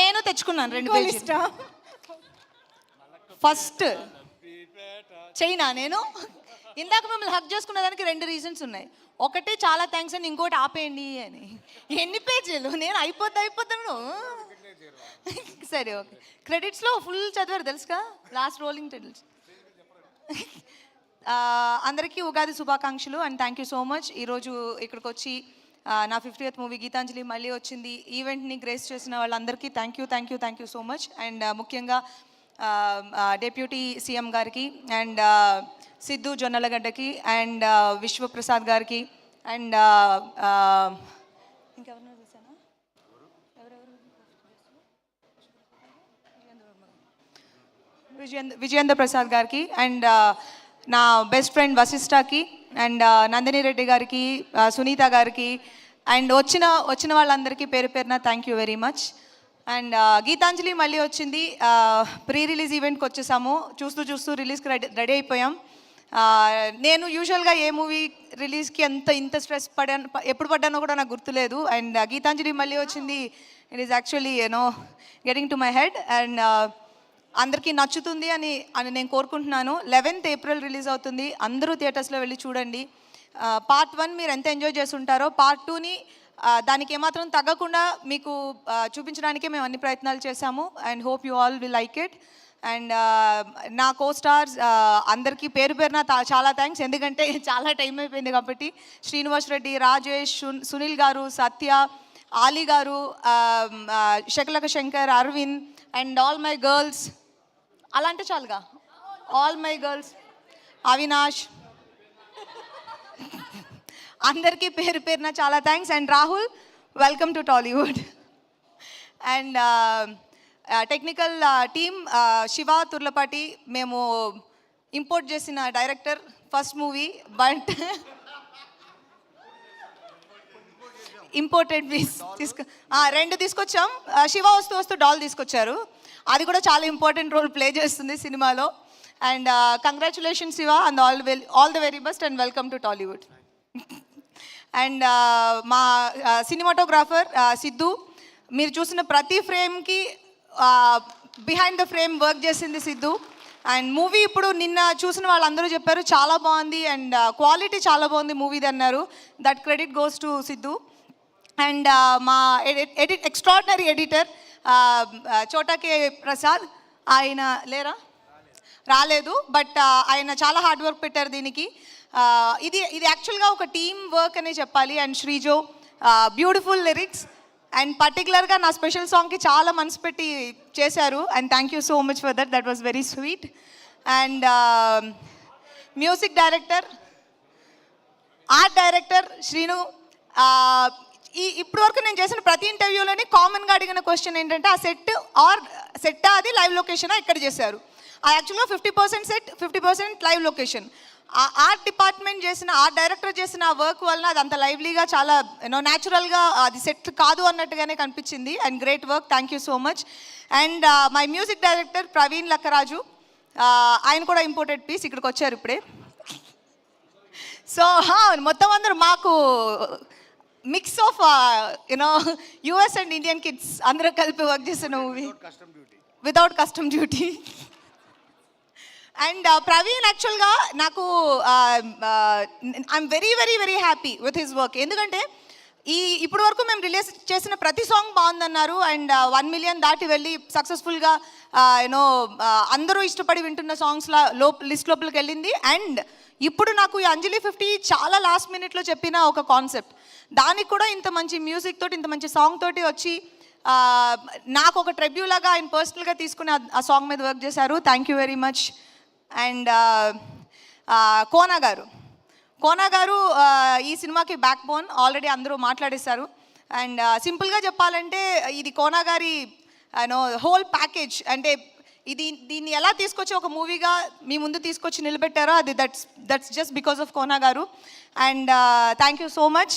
నేను తెచ్చుకున్నాను 2 పేజీలు. ఫస్ట్ చైనా నేను ఇందాక మిమ్మల్ని హక్ చేసుకున్న దానికి 2 రీజన్స్ ఉన్నాయి. ఒకటి చాలా థ్యాంక్స్ అని, ఇంకోటి ఆపేయండి అని. ఎన్ని పేజీలు? నేను అయిపోతాను. సరే ఓకే. క్రెడిట్స్లో ఫుల్ చదివారు తెలుసుగా, లాస్ట్ రోలింగ్ క్రెడిట్స్. అందరికీ ఉగాది శుభాకాంక్షలు and thank you so much. ఈరోజు ఇక్కడికి వచ్చి నా 50th మూవీ గీతాంజలి మళ్ళీ వచ్చింది ఈవెంట్ని గ్రేస్ చేసిన వాళ్ళందరికీ thank you so much. And ముఖ్యంగా డెప్యూటీ సీఎం గారికి అండ్ సిద్ధు జొన్నలగడ్డకి అండ్ విశ్వప్రసాద్ గారికి అండ్ ఇంకెవరినో చూసానా, విజయేంద్ర ప్రసాద్ గారికి అండ్ నా బెస్ట్ ఫ్రెండ్ వశిష్ఠకి అండ్ నందిని రెడ్డి గారికి, సునీత గారికి అండ్ వచ్చిన వాళ్ళందరికీ పేరు పేరున thank you very much. And Geethanjali మళ్ళీ వచ్చింది. ప్రీ రిలీజ్ ఈవెంట్కి వచ్చేసాము. చూస్తూ రిలీజ్కి రెడీ అయిపోయాం. నేను యూజువల్గా ఏ మూవీ రిలీజ్కి ఇంత స్ట్రెస్ ఎప్పుడు పడ్డానో కూడా నాకు గుర్తులేదు. అండ్ గీతాంజలి మళ్ళీ వచ్చింది. It is actually getting to my head and అందరికీ నచ్చుతుంది అని నేను కోరుకుంటున్నాను. 11th April రిలీజ్ అవుతుంది. అందరూ థియేటర్స్లో వెళ్ళి చూడండి. పార్ట్ 1 మీరు ఎంత ఎంజాయ్ చేస్తుంటారో పార్ట్ 2ని దానికి ఏమాత్రం తగ్గకుండా మీకు చూపించడానికే మేము అన్ని ప్రయత్నాలు చేశాము and hope you all will like it. And నా కో స్టార్స్ అందరికీ పేరు పేరున చాలా థ్యాంక్స్, ఎందుకంటే చాలా టైం అయిపోయింది కాబట్టి. శ్రీనివాస్ రెడ్డి, రాజేష్, సునీల్ గారు, సత్య, ఆలీ గారు, Shakalaka Shankar, Arvind and all my girls, అలా అంటే చాలుగా, ఆల్ మై గర్ల్స్, అవినాష్, అందరికీ పేరు పేరున చాలా thanks. And Rahul, welcome to Tollywood. And technical team Shiva Turlapati, మేము ఇంపోర్ట్ చేసిన director first movie, but imported piece 2 తీసుకొచ్చాం. శివ వస్తూ డాల్ తీసుకొచ్చారు, అది కూడా చాలా ఇంపార్టెంట్ రోల్ ప్లే చేస్తుంది సినిమాలో. And congratulation Shiva and all the very best and welcome to Tollywood. And మా సినిమాటోగ్రాఫర్ సిద్ధు, మీరు చూసిన ప్రతి ఫ్రేమ్కి బిహైండ్ ద ఫ్రేమ్ వర్క్ చేసింది సిద్ధు. అండ్ మూవీ ఇప్పుడు నిన్న చూసిన వాళ్ళందరూ చెప్పారు చాలా బాగుంది అండ్ క్వాలిటీ చాలా బాగుంది మూవీది అన్నారు. That credit goes to Siddhu. And మా ఎక్స్ట్రాడినరీ ఎడిటర్ చోటా కే ప్రసాద్, ఆయన రాలేదు, బట్ ఆయన చాలా హార్డ్ వర్క్ పెట్టారు దీనికి. ఇది యాక్చువల్గా ఒక టీమ్ వర్క్ అనే చెప్పాలి. And Srijo beautiful lyrics and పర్టికులర్గా నా స్పెషల్ సాంగ్కి చాలా మనసు పెట్టి చేశారు and thank you so much for that was very sweet. And music director, art director Srinu. ఇప్పటి వరకు నేను చేసిన ప్రతి ఇంటర్వ్యూలోని కామన్గా అడిగిన క్వశ్చన్ ఏంటంటే ఆ సెట్టా అది లైవ్ లొకేషనా ఎక్కడ చేశారు. యాక్చువల్గా 50% set, 50% live location. Art department చేసిన, ఆర్ట్ డైరెక్టర్ చేసిన ఆ వర్క్ వలన అది అంత లైవ్లీగా, చాలా న్యాచురల్గా, అది సెట్ కాదు అన్నట్టుగానే కనిపించింది. And great work, thank you so much. And my music director Praveen Lakkaraju, ఆయన కూడా ఇంపోర్టెడ్ పీస్, ఇక్కడికి వచ్చారు ఇప్పుడే. సో మొత్తం అందరూ మాకు mix of US and Indian kids అందరూ కలిపి వర్క్ చేసిన movie without custom duty. And Praveen యాక్చువల్గా నాకు I'm very very very happy with his work, ఎందుకంటే ఇప్పుడు వరకు మేము రిలీజ్ చేసిన ప్రతి సాంగ్ బాగుందన్నారు అండ్ 1 million దాటి వెళ్ళి సక్సెస్ఫుల్గా అందరూ ఇష్టపడి వింటున్న సాంగ్స్లా లిస్ట్ లోపలికి వెళ్ళింది. అండ్ ఇప్పుడు నాకు ఈ అంజలి 50 చాలా లాస్ట్ మినిట్లో చెప్పిన ఒక కాన్సెప్ట్, దానికి కూడా ఇంత మంచి మ్యూజిక్ తోటి, ఇంత మంచి సాంగ్ తోటి వచ్చి నాకు ఒక ట్రిబ్యూ లాగా ఆయన పర్సనల్గా తీసుకుని ఆ సాంగ్ మీద వర్క్ చేశారు. Thank you very much. And Kona గారు ఈ సినిమాకి బ్యాక్ బోన్, ఆల్రెడీ అందరూ మాట్లాడేశారు. అండ్ సింపుల్గా చెప్పాలంటే ఇది కోనా గారి హోల్ ప్యాకేజ్. అంటే దీన్ని ఎలా తీసుకొచ్చి ఒక మూవీగా మీ ముందు తీసుకొచ్చి నిలబెట్టారో అది that's just because of Kona గారు. And thank you so much.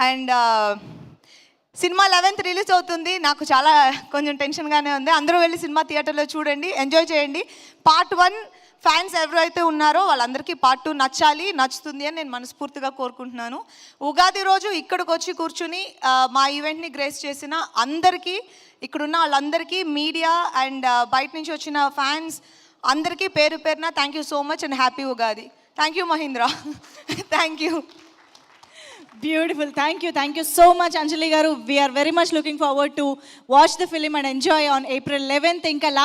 And cinema 11th release అవుతుంది. నాకు చాలా కొంచెం టెన్షన్గానే ఉంది. అందరూ వెళ్ళి సినిమా థియేటర్లో చూడండి, ఎంజాయ్ చేయండి. పార్ట్ 1 ఫ్యాన్స్ ఎవరైతే ఉన్నారో వాళ్ళందరికీ పార్ట్ 2 నచ్చుతుంది అని నేను మనస్ఫూర్తిగా కోరుకుంటున్నాను. ఉగాది రోజు ఇక్కడికి వచ్చి కూర్చుని మా ఈవెంట్ని గ్రేస్ చేసిన అందరికీ, ఇక్కడున్న వాళ్ళందరికీ, మీడియా అండ్ బయట నుంచి వచ్చిన ఫ్యాన్స్ అందరికీ పేరు పేరున thank you so much and happy Ugadi. Thank you Mahindra. Thank you. Beautiful. Thank you so much, Anjali garu. We are very much looking forward to watch the film and enjoy on April 11th. Inka last